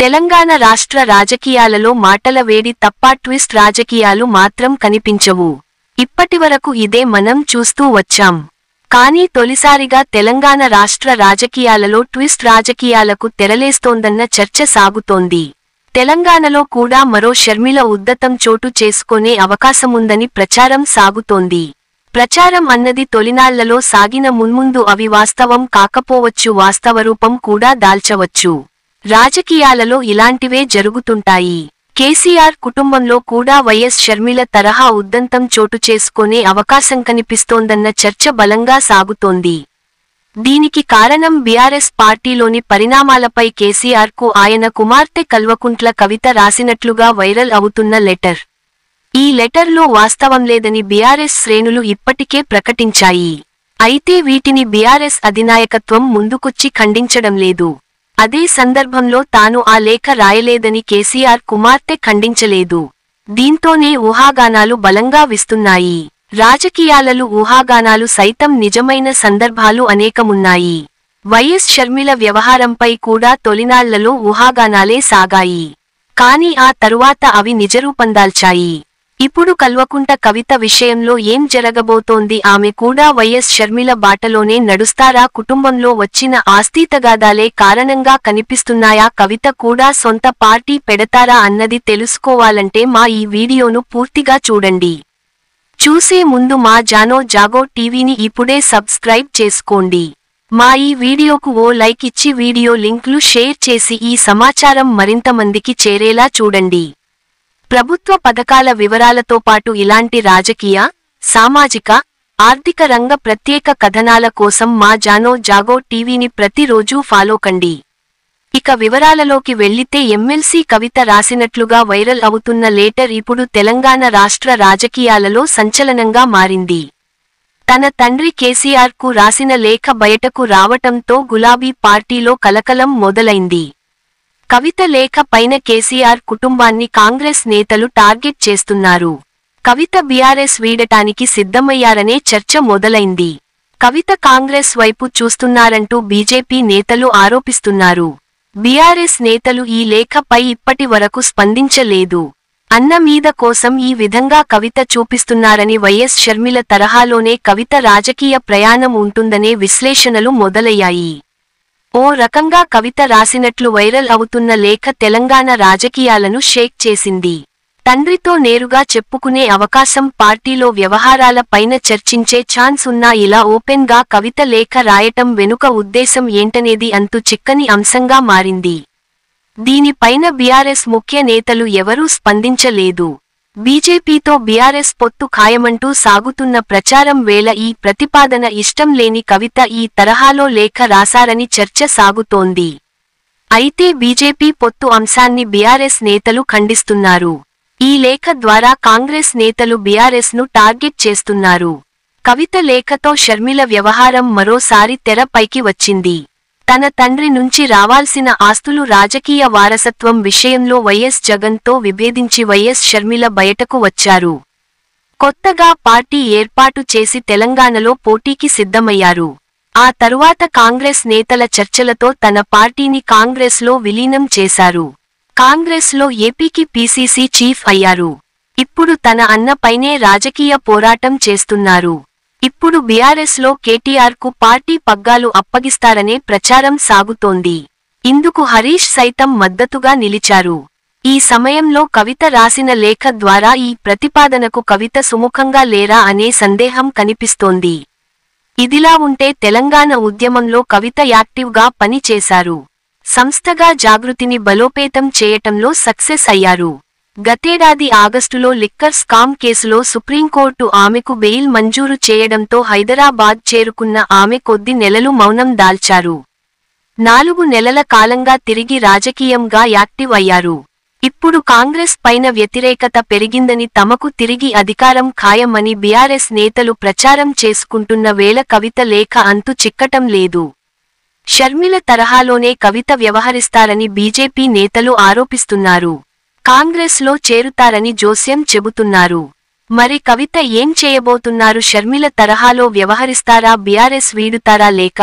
తెలంగాణ రాష్ట్ర రాజకీయాలలో మాటల వేడి తప్ప ట్విస్ట్ రాజకీయాలు మాత్రం కనిపించవు. ఇప్పటివరకు ఇదే మనం చూస్తూ వచ్చాం. కానీ తొలిసారిగా తెలంగాణ రాష్ట్ర రాజకీయాలలో ట్విస్ట్ రాజకీయాలకు తెరలేస్తోందన్న చర్చ సాగుతోంది. తెలంగాణలో కూడా మరో షర్మిల ఉద్ధతం చోటు చేసుకునే అవకాశముందని ప్రచారం సాగుతోంది. ప్రచారం అన్నది తొలినాళ్లలో సాగిన మున్ముందు అవి వాస్తవం కాకపోవచ్చు, వాస్తవరూపం కూడా దాల్చవచ్చు. రాజకీయాలలో ఇలాంటివే జరుగుతుంటాయి. కేసీఆర్ కుటుంబంలో కూడా వైఎస్ షర్మిల తరహా ఉద్దంతం చోటు చేసుకునే అవకాశం కనిపిస్తోందన్న చర్చ బలంగా సాగుతోంది. దీనికి కారణం బీఆర్ఎస్ పార్టీలోని పరిణామాలపై కేసీఆర్కు ఆయన కుమార్తె కల్వకుంట్ల కవిత రాసినట్లుగా వైరల్ అవుతున్న లెటర్. ఈ లెటర్లో వాస్తవం లేదని బీఆర్ఎస్ శ్రేణులు ఇప్పటికే ప్రకటించాయి. అయితే వీటిని బీఆర్ఎస్ అధినాయకత్వం ముందుకొచ్చి ఖండించడం లేదు. అదే సందర్భంలో తాను ఆ లేఖ రాయలేదని కేసీఆర్ కుమార్తె ఖండించలేదు. దీంతోనే ఊహాగానాలు బలంగా విస్తున్నాయి. రాజకీయాలలో ఊహాగానాలు సైతం నిజమైన సందర్భాలు అనేకమున్నాయి. వైఎస్ షర్మిల వ్యవహారంపై కూడా తొలినాళ్లలో ఊహాగానాలే సాగాయి. కానీ ఆ తరువాత అవి నిజరూపందాల్చాయి. ఇప్పుడు కల్వకుంట్ల కవిత విషయంలో ఏం జరగబోతోంది? ఆమె కూడా వైఎస్ షర్మిల బాటలోనే నడుస్తారా? కుటుంబంలో వచ్చిన ఆస్తితగాదాలే కారణంగా కనిపిస్తున్నాయా? కవిత కూడా సొంత పార్టీ పెడతారా అన్నది తెలుసుకోవాలంటే మా ఈ వీడియోను పూర్తిగా చూడండి. చూసే ముందు మా జాగో టీవీని ఇప్పుడే సబ్స్క్రైబ్ చేసుకోండి. మా ఈ వీడియోకు ఓ లైక్ ఇచ్చి వీడియో లింక్లు షేర్ చేసి ఈ సమాచారం మరింత మందికి చేరేలా చూడండి. ప్రభుత్వ పథకాల వివరాలతో పాటు ఇలాంటి రాజకీయ, సామాజిక, ఆర్థిక రంగ ప్రత్యేక కథనాల కోసం మా జాగో టీవీని ప్రతిరోజూ ఫాలో కండి. ఇక వివరాలలోకి వెళ్లితే ఎమ్మెల్సీ కవిత రాసినట్లుగా వైరల్ అవుతున్న లెటర్ ఇప్పుడు తెలంగాణ రాష్ట్ర రాజకీయాలలో సంచలనంగా మారింది. తన తండ్రి కేసీఆర్కు రాసిన లేఖ బయటకు రావటంతో గులాబీ పార్టీలో కలకలం మొదలైంది. కవిత లేఖ పైన కేసీఆర్ కుటుంబాన్ని కాంగ్రెస్ నేతలు టార్గెట్ చేస్తున్నారు. కవిత బీఆర్ఎస్ వీడటానికి సిద్ధమయ్యారనే చర్చ మొదలైంది. కవిత కాంగ్రెస్ వైపు చూస్తున్నారంటూ బీజేపీ నేతలు ఆరోపిస్తున్నారు. బీఆర్ఎస్ నేతలు ఈ లేఖపై ఇప్పటి వరకు స్పందించలేదు. అన్న మీద కోసం ఈ విధంగా కవిత చూపిస్తున్నారని, వైఎస్ షర్మిల తరహాలోనే కవిత రాజకీయ ప్రయాణం ఉంటుందనే విశ్లేషణలు మొదలయ్యాయి. ఓ రకంగా కవిత రాసినట్లు వైరల్ అవుతున్న లేఖ తెలంగాణ రాజకీయాలను షేక్ చేసింది. తండ్రితో నేరుగా చెప్పుకునే అవకాశం, పార్టీలో వ్యవహారాల పైన చర్చించే ఛాన్స్ ఉన్నా ఇలా ఓపెన్ గా కవిత లేఖ రాయటం వెనుక ఉద్దేశం ఏంటనేది అంతు చిక్కని అంశంగా మారింది. దీనిపైన బీఆర్ఎస్ ముఖ్య నేతలు ఎవరూ స్పందించలేదు. బీజేపీతో బీఆర్ఎస్ పొత్తు ఖాయమంటూ సాగుతున్న ప్రచారం వేళ ఈ ప్రతిపాదన ఇష్టం లేని కవిత ఈ తరహాలో లేఖ రాశారని చర్చ సాగుతోంది. అయితే బీజేపీ పొత్తు అంశాన్ని బీఆర్ఎస్ నేతలు ఖండిస్తున్నారు. ఈ లేఖ ద్వారా కాంగ్రెస్ నేతలు బీఆర్ఎస్ ను టార్గెట్ చేస్తున్నారు. కవిత లేఖతో షర్మిల వ్యవహారం మరోసారి తెరపైకి వచ్చింది. తన తండ్రి నుంచి రావాల్సిన ఆస్తులు, రాజకీయ వారసత్వం విషయంలో వైఎస్ జగన్తో విభేదించి వైఎస్ షర్మిల బయటకు వచ్చారు. కొత్తగా పార్టీ ఏర్పాటు చేసి తెలంగాణలో పోటీకి సిద్ధమయ్యారు. ఆ తరువాత కాంగ్రెస్ నేతల చర్చలతో తన పార్టీని కాంగ్రెస్లో విలీనం చేశారు. కాంగ్రెస్లో ఏపీకి పీసీసీ చీఫ్ అయ్యారు. ఇప్పుడు తన అన్న పైనే రాజకీయ పోరాటం చేస్తున్నారు. ఇప్పుడు బీఆర్ఎస్లో కేటీఆర్కు పార్టీ పగ్గాలు అప్పగిస్తారనే ప్రచారం సాగుతోంది. ఇందుకు హరీష్ సైతం మద్దతుగా నిలిచారు. ఈ సమయంలో కవిత రాసిన లేఖ ద్వారా ఈ ప్రతిపాదనకు కవిత సుముఖంగా లేరా అనే సందేహం కనిపిస్తోంది. ఇదిలా ఉంటే తెలంగాణ ఉద్యమంలో కవిత యాక్టివ్గా పని చేశారు. సంస్థగా జాగృతిని బలోపేతం చేయటంలో సక్సెస్ అయ్యారు. గతేడాది ఆగస్టులో లిక్కర్ స్కామ్ కేసులో సుప్రీంకోర్టు ఆమెకు బెయిల్ మంజూరు చేయడంతో హైదరాబాద్ చేరుకున్న ఆమె కొద్ది నెలలు మౌనం దాల్చారు. 4 నెలల కాలంగా తిరిగి రాజకీయంగా యాక్టివ్ అయ్యారు. ఇప్పుడు కాంగ్రెస్ పైన వ్యతిరేకత పెరిగిందని, తమకు తిరిగి అధికారం ఖాయమని బీఆర్ఎస్ నేతలు ప్రచారం చేసుకుంటున్న వేళ కవిత లేఖ అంతు చిక్కటం లేదు. షర్మిల తరహాలోనే కవిత వ్యవహరిస్తారని బీజేపీ నేతలు ఆరోపిస్తున్నారు. కాంగ్రెస్లో చేరుతారని జోస్యం చెబుతున్నారు. మరి కవిత ఏం చేయబోతున్నారు? షర్మిల తరహాలో వ్యవహరిస్తారా? బీఆర్ఎస్ వీడుతారా? లేక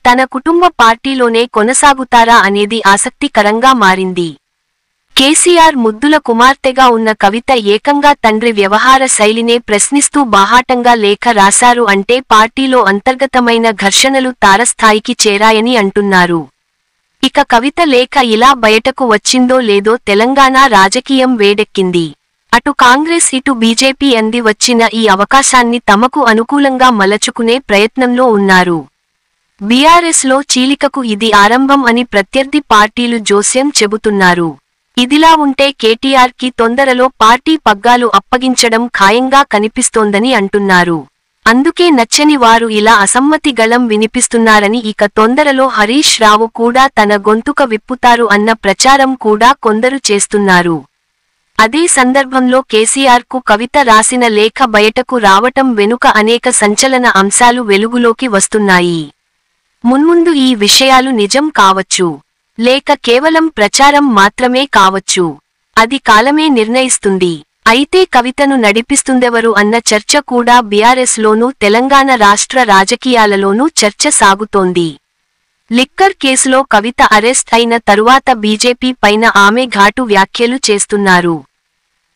తన కుటుంబ పార్టీలోనే కొనసాగుతారా అనేది ఆసక్తికరంగా మారింది. కేసీఆర్ ముద్దుల కుమార్తెగా ఉన్న కవిత ఏకంగా తండ్రి వ్యవహార శైలినే ప్రశ్నిస్తూ బాహాటంగా లేఖ రాశారు అంటే పార్టీలో అంతర్గతమైన ఘర్షణలు తారస్థాయికి చేరాయని అంటున్నారు. ఇక కవిత లేఖ ఇలా బయటకు వచ్చిందో లేదో తెలంగాణ రాజకీయం వేడెక్కింది. అటు కాంగ్రెస్ ఇటు బీజేపీ అంది వచ్చిన ఈ అవకాశాన్ని తమకు అనుకూలంగా మలచుకునే ప్రయత్నంలో ఉన్నారు. బీఆర్ఎస్లో చీలికకు ఇది ఆరంభం అని ప్రత్యర్థి పార్టీలు జోస్యం చెబుతున్నారు. ఇదిలా ఉంటే కేటీఆర్కి తొందరలో పార్టీ పగ్గాలు అప్పగించడం ఖాయంగా కనిపిస్తోందని అంటున్నారు. అందుకే నచ్చని వారు ఇలా అసమ్మతి గళం వినిపిస్తున్నారని ఇక తొందరలో హరీష్ రావు కూడా తన గొంతుక విప్పుతారు అన్న ప్రచారం కూడా కొందరు చేస్తున్నారు. అదే సందర్భంలో కేసీఆర్కు కవిత రాసిన లేఖ బయటకు రావటం వెనుక అనేక సంచలన అంశాలు వెలుగులోకి వస్తున్నాయి. మున్ముందు ఈ విషయాలు నిజం కావచ్చు, లేక కేవలం ప్రచారం మాత్రమే కావచ్చు. అది కాలమే నిర్ణయిస్తుంది. అయితే కవితను నడిపిస్తుందెవరు అన్న చర్చ కూడా బీఆర్ఎస్లోనూ తెలంగాణ రాష్ట్ర రాజకీయాలలోనూ చర్చ సాగుతోంది. లిక్కర్ కేసులో కవిత అరెస్ట్ అయిన తరువాత బీజేపీ పైన ఆమె ఘాటు వ్యాఖ్యలు చేస్తున్నారు.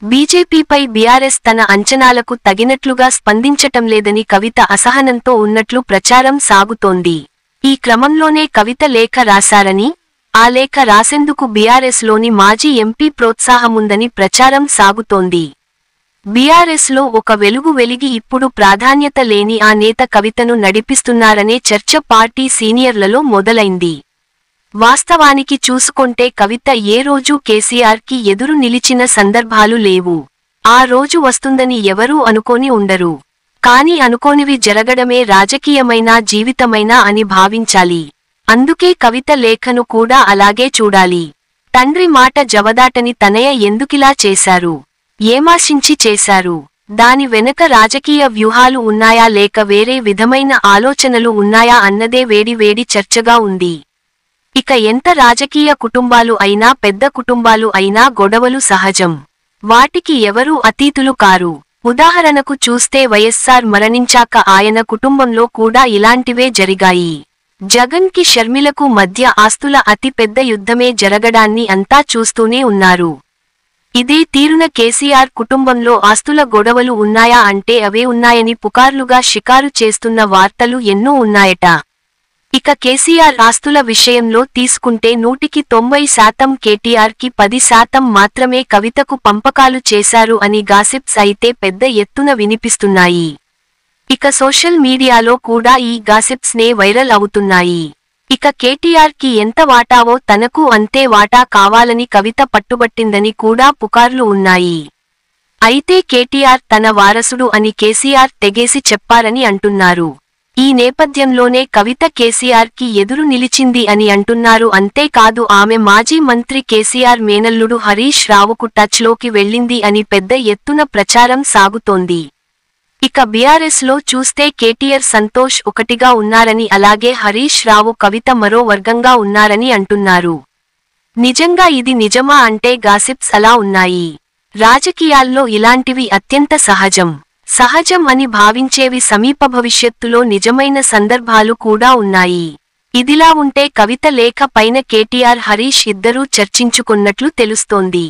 బీజేపీపై బీఆర్ఎస్ తన అంచనాలకు తగినట్లుగా స్పందించటంలేదని కవిత అసహనంతో ఉన్నట్లు ప్రచారం సాగుతోంది. ఈ క్రమంలోనే కవిత లేఖ రాశారని, ఆ లేఖ రాసేందుకు బీఆర్ఎస్లోని మాజీ ఎంపీ ప్రోత్సాహముందని ప్రచారం సాగుతోంది. బీఆర్ఎస్లో ఒక వెలుగు వెలిగి ఇప్పుడు ప్రాధాన్యత లేని ఆ నేత కవితను నడిపిస్తున్నారనే చర్చ పార్టీ సీనియర్లలో మొదలైంది. వాస్తవానికి చూసుకొంటే కవిత ఏ రోజూ కేసీఆర్కి ఎదురు నిలిచిన సందర్భాలు లేవు. ఆ రోజు వస్తుందని ఎవరూ అనుకోని ఉండరు. కాని అనుకోనివి జరగడమే రాజకీయమైనా జీవితమైనా అని భావించాలి. అందుకే కవిత లేఖను కూడా అలాగే చూడాలి. తండ్రి మాట జవదాటని తనయ ఎందుకిలా చేశారు? ఏమాశించి చేశారు? దాని వెనుక రాజకీయ వ్యూహాలు ఉన్నాయా లేక వేరే విధమైన ఆలోచనలు ఉన్నాయా అన్నదే వేడి చర్చగా ఉంది. ఇక ఎంత రాజకీయ కుటుంబాలు అయినా పెద్ద కుటుంబాలు అయినా గొడవలు సహజం. వాటికి ఎవరూ అతీతులు కారు. ఉదాహరణకు చూస్తే వైఎస్సార్ మరణించాక ఆయన కుటుంబంలో కూడా ఇలాంటివే జరిగాయి. జగన్ కి షర్మిలకు మధ్య ఆస్తుల అతి పెద్ద యుద్ధమే జరగడాన్ని అంతా చూస్తూనే ఉన్నారు. ఇదే తీరున కేసీఆర్ కుటుంబంలో ఆస్తుల గొడవలు ఉన్నాయా అంటే అవే ఉన్నాయని పుకార్లుగా షికారు చేస్తున్న వార్తలు ఎన్నో ఉన్నాయట. ఇక కేసీఆర్ ఆస్తుల విషయంలో తీసుకుంటే 190% కేటీఆర్కి 10% మాత్రమే కవితకు పంపకాలు చేశారు అని గాసిప్స్ అయితే పెద్ద ఎత్తున వినిపిస్తున్నాయి. ఇక సోషల్ మీడియాలో కూడా ఈ గాసిప్స్ నే వైరల్ అవుతున్నాయి. ఇక కేటీఆర్కి ఎంత వాటావో తనకు అంతే వాటా కావాలని కవిత పట్టుబట్టిందని కూడా పుకార్లు ఉన్నాయి. అయితే కేటీఆర్ తన వారసుడు అని కేసీఆర్ తెగేసి చెప్పారని అంటున్నారు. ఈ నేపథ్యంలోనే కవిత కేసీఆర్కి ఎదురు నిలిచింది అని అంటున్నారు. అంతేకాదు ఆమె మాజీ మంత్రి కేసీఆర్ మేనల్లుడు హరీష్ రావుకు టచ్లోకి వెళ్ళింది అని పెద్ద ఎత్తున ప్రచారం సాగుతోంది. ఇక బీఆర్ఎస్లో చూస్తే కేటీఆర్ సంతోష్ ఒకటిగా ఉన్నారని అలాగే హరీష్ రావు కవిత మరో వర్గంగా ఉన్నారని అంటున్నారు. నిజంగా ఇది నిజమా అంటే గాసిప్స్ అలా ఉన్నాయి. రాజకీయాల్లో ఇలాంటివి అత్యంత సహజం అని భావించేవి సమీప భవిష్యత్తులో నిజమైన సందర్భాలు కూడా ఉన్నాయి. ఇదిలా ఉంటే కవిత లేఖ పైన కేటీఆర్ హరీష్ ఇద్దరూ చర్చించుకున్నట్లు తెలుస్తోంది.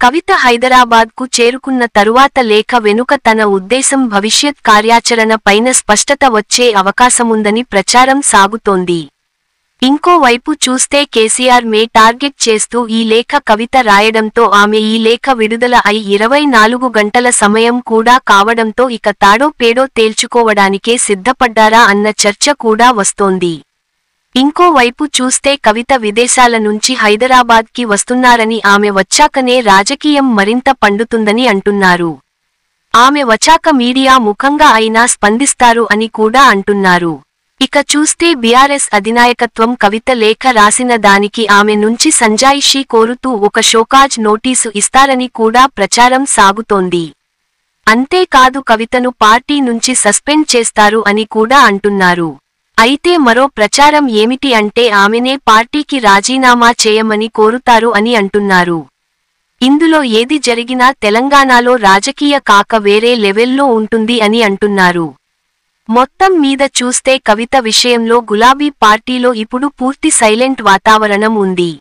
కవిత హైదరాబాద్కు చేరుకున్న తరువాత లేఖ వెనుక తన ఉద్దేశం భవిష్యత్ కార్యాచరణ పైన స్పష్టత వచ్చే అవకాశముందని ప్రచారం సాగుతోంది. ఇంకో వైపు చూస్తే కేసీఆర్ మే టార్గెట్ చేస్తూ ఈ లేఖ కవిత రాయడంతో ఆమె ఈ లేఖ విడుదల అయి 24 గంటల సమయం కూడా కావడంతో ఇక తాడో పేడో తేల్చుకోవడానికే సిద్ధపడ్డారా అన్న చర్చ కూడా వస్తోంది. ఇంకో వైపు చూస్తే కవిత విదేశాల నుంచి హైదరాబాద్కి వస్తున్నారని ఆమె వచ్చాకనే రాజకీయం మరింత పండుతుందని అంటున్నారు. ఆమె వచ్చాక మీడియా ముఖంగా అయినా స్పందిస్తారు అని కూడా అంటున్నారు. ఇక చూస్తే బీఆర్ఎస్ అధినాయకత్వం కవిత లేఖ రాసిన దానికి ఆమె నుంచి సంజాయిషీ కోరుతూ ఒక షోకాజ్ నోటీసు ఇస్తారని కూడా ప్రచారం సాగుతోంది. అంతేకాదు కవితను పార్టీ నుంచి సస్పెండ్ చేస్తారు అని కూడా అంటున్నారు. అయితే మరో ప్రచారం ఏమిటి అంటే ఆమెనే పార్టీకి రాజీనామా చేయమని కోరుతారు అని అంటున్నారు. ఇందులో ఏది జరిగినా తెలంగాణలో రాజకీయ కాక వేరే లెవెల్లో ఉంటుంది అని అంటున్నారు. మొత్తం మీద చూస్తే కవిత విషయంలో గులాబీ పార్టీలో ఇప్పుడు పూర్తి సైలెంట్ వాతావరణం ఉంది.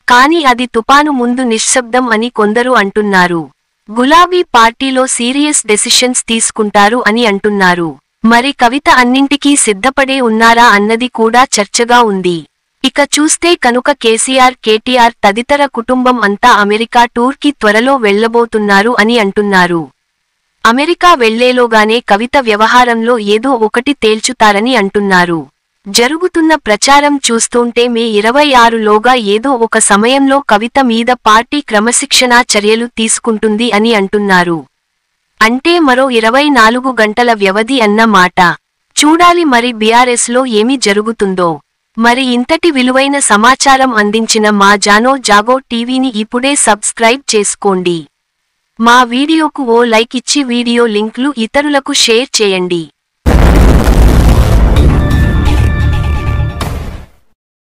కానీ అది తుపాను ముందు నిశ్శబ్దం అని కొందరు అంటున్నారు. గులాబీ పార్టీలో సీరియస్ డెసిషన్స్ తీసుకుంటారు అని అంటున్నారు. మరి కవిత అన్నింటికీ సిద్ధపడే ఉన్నారా అన్నది కూడా చర్చగా ఉంది. ఇక చూస్తే కనుక కేసీఆర్, కేటీఆర్ తదితర కుటుంబం అంతా అమెరికా టూర్కి త్వరలో వెళ్లబోతున్నారు అని అంటున్నారు. అమెరికా వెళ్లేలోగానే కవిత వ్యవహారంలో ఏదో ఒకటి తేల్చుతారని అంటున్నారు. జరుగుతున్న ప్రచారం చూస్తుంటే మే 26లోగా ఏదో ఒక సమయంలో కవిత మీద పార్టీ క్రమశిక్షణా చర్యలు తీసుకుంటుంది అని అంటున్నారు. అంటే మరో 24 గంటల వ్యవధి అన్న మాట. చూడాలి మరి బీఆర్ఎస్లో ఏమి జరుగుతుందో. మరి ఇంతటి విలువైన సమాచారం అందించిన మా జాగో టీవీని ఇప్పుడే సబ్స్క్రైబ్ చేసుకోండి. మా వీడియోకు ఓ లైక్ ఇచ్చి వీడియో లింక్లు ఇతరులకు షేర్ చేయండి.